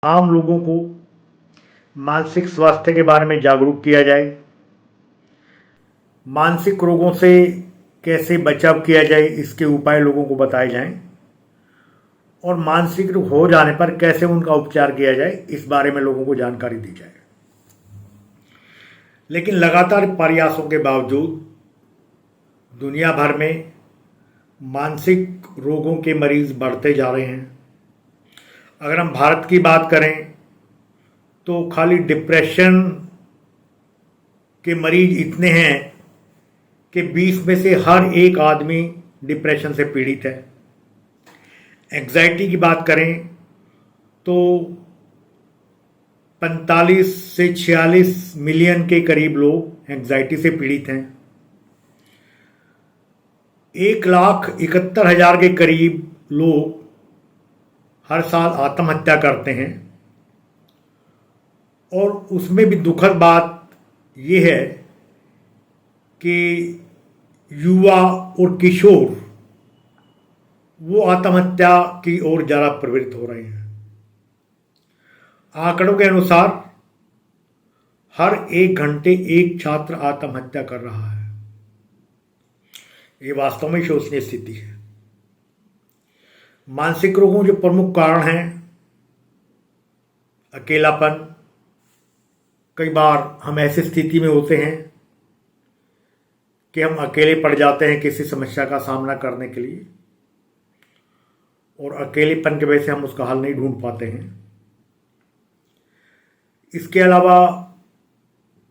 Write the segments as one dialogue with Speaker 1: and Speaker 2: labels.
Speaker 1: आम लोगों को मानसिक स्वास्थ्य के बारे में जागरूक किया जाए, मानसिक रोगों से कैसे बचाव किया जाए इसके उपाय लोगों को बताए जाएं और मानसिक रोग हो जाने पर कैसे उनका उपचार किया जाए इस बारे में लोगों को जानकारी दी जाए। लेकिन लगातार प्रयासों के बावजूद दुनिया भर में मानसिक रोगों के मरीज बढ़ते जा रहे हैं। अगर हम भारत की बात करें तो खाली डिप्रेशन के मरीज इतने हैं कि 20 में से हर एक आदमी डिप्रेशन से पीड़ित है। एंग्जाइटी की बात करें तो 45 से 46 मिलियन के करीब लोग एंग्जाइटी से पीड़ित हैं। 1,71,000 के करीब लोग हर साल आत्महत्या करते हैं। और उसमें भी दुखद बात यह है कि युवा और किशोर वो आत्महत्या की ओर ज़्यादा प्रवृत्त हो रहे हैं। आंकड़ों के अनुसार हर 1 घंटे एक छात्र आत्महत्या कर रहा है। ये वास्तव में शोचनीय स्थिति है। मानसिक रोगों के प्रमुख कारण हैं अकेलापन। कई बार हम ऐसी स्थिति में होते हैं कि हम अकेले पड़ जाते हैं किसी समस्या का सामना करने के लिए और अकेलेपन की वजह से हम उसका हल नहीं ढूंढ पाते हैं। इसके अलावा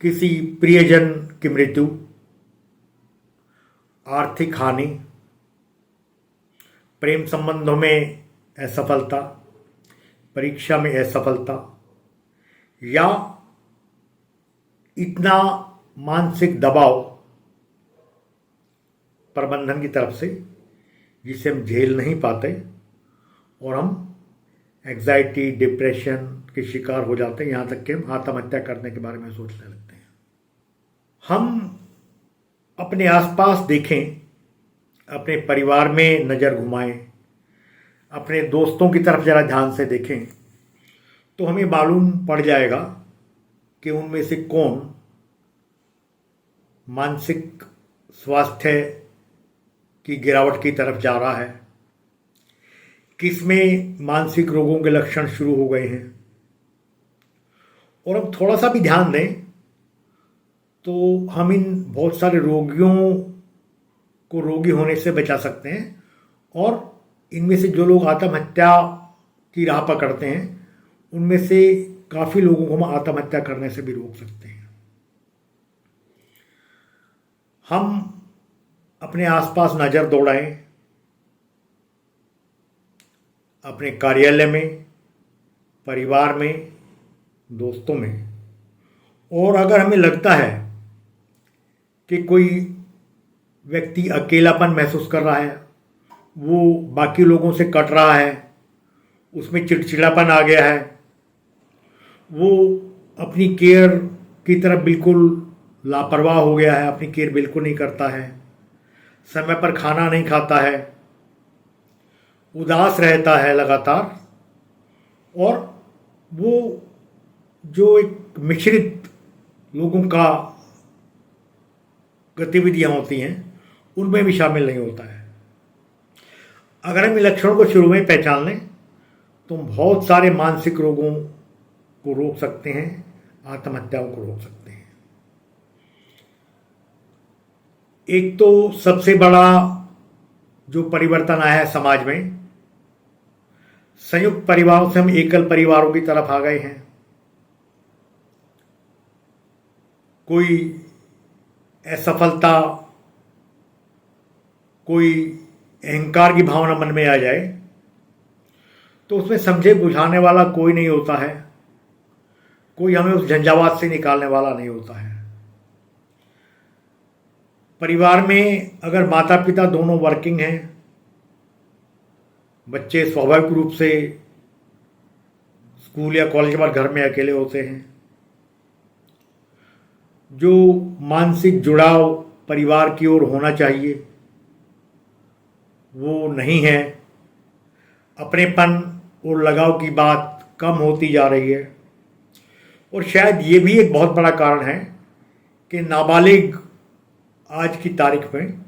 Speaker 1: किसी प्रियजन की मृत्यु, आर्थिक हानि, प्रेम संबंधों में असफलता, परीक्षा में असफलता या इतना मानसिक दबाव प्रबंधन की तरफ से जिसे हम झेल नहीं पाते और हम एंग्जाइटी, डिप्रेशन के शिकार हो जाते हैं, यहाँ तक कि हम आत्महत्या करने के बारे में सोचने लगते हैं। हम अपने आसपास देखें, अपने परिवार में नज़र घुमाएं, अपने दोस्तों की तरफ ज़रा ध्यान से देखें तो हमें मालूम पड़ जाएगा कि उनमें से कौन मानसिक स्वास्थ्य की गिरावट की तरफ जा रहा है, किसमें मानसिक रोगों के लक्षण शुरू हो गए हैं। और हम थोड़ा सा भी ध्यान दें तो हम इन बहुत सारे रोगियों को रोगी होने से बचा सकते हैं और इनमें से जो लोग आत्महत्या की राह पकड़ते हैं उनमें से काफ़ी लोगों को हम आत्महत्या करने से भी रोक सकते हैं। हम अपने आसपास नज़र दौड़ाएं, अपने कार्यालय में, परिवार में, दोस्तों में। और अगर हमें लगता है कि कोई व्यक्ति अकेलापन महसूस कर रहा है, वो बाकी लोगों से कट रहा है, उसमें चिड़चिड़ापन आ गया है, वो अपनी केयर की तरफ बिल्कुल लापरवाह हो गया है, अपनी केयर बिल्कुल नहीं करता है, समय पर खाना नहीं खाता है, उदास रहता है लगातार, और वो जो एक मिश्रित लोगों का गतिविधियां होती हैं उनमें भी शामिल नहीं होता है। अगर हम इन लक्षणों को शुरू में पहचान लें तो बहुत सारे मानसिक रोगों को रोक सकते हैं, आत्महत्याओं को रोक सकते हैं। एक तो सबसे बड़ा जो परिवर्तन आया है समाज में, संयुक्त परिवारों से हम एकल परिवारों की तरफ आ गए हैं। कोई असफलता, कोई अहंकार की भावना मन में आ जाए तो उसमें समझे बुझाने वाला कोई नहीं होता है, कोई हमें उस झंझावात से निकालने वाला नहीं होता है। परिवार में अगर माता पिता दोनों वर्किंग हैं, बच्चे स्वाभाविक रूप से स्कूल या कॉलेज के बाद घर में अकेले होते हैं। जो मानसिक जुड़ाव परिवार की ओर होना चाहिए वो नहीं है। अपनेपन और लगाव की बात कम होती जा रही है। और शायद ये भी एक बहुत बड़ा कारण है कि नाबालिग आज की तारीख में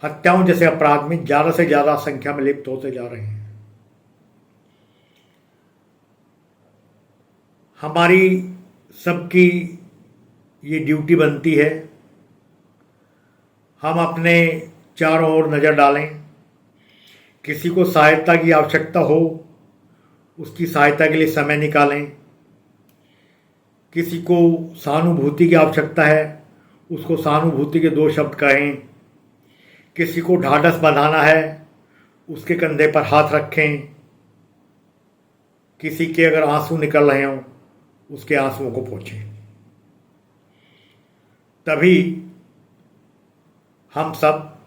Speaker 1: हत्याओं जैसे अपराध में ज़्यादा से ज़्यादा संख्या में लिप्त होते जा रहे हैं। हमारी सबकी ये ड्यूटी बनती है, हम अपने चारों ओर नज़र डालें, किसी को सहायता की आवश्यकता हो उसकी सहायता के लिए समय निकालें, किसी को सहानुभूति की आवश्यकता है उसको सहानुभूति के 2 शब्द कहें, किसी को ढाढ़स बंधाना है उसके कंधे पर हाथ रखें, किसी के अगर आंसू निकल रहे हों उसके आंसुओं को पोंछें। तभी हम सब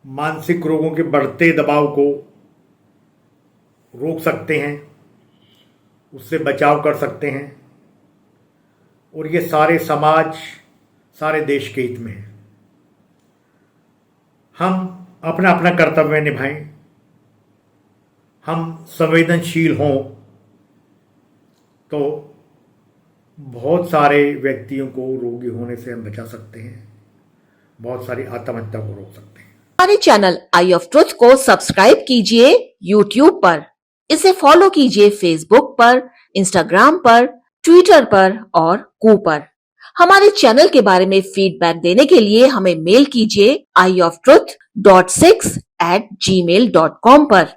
Speaker 1: मानसिक रोगों के बढ़ते दबाव को रोक सकते हैं, उससे बचाव कर सकते हैं और ये सारे समाज, सारे देश के हित में है। हम अपना अपना कर्तव्य निभाएं, हम संवेदनशील हों तो बहुत सारे व्यक्तियों को रोगी होने से हम बचा सकते हैं, बहुत सारी आत्महत्या को रोक सकते हैं।
Speaker 2: हमारे चैनल आई ऑफ ट्रुथ को सब्सक्राइब कीजिए YouTube पर, इसे फॉलो कीजिए Facebook पर, Instagram पर, Twitter पर और कू पर। हमारे चैनल के बारे में फीडबैक देने के लिए हमें मेल कीजिए ioftruth.6@gmail.com पर।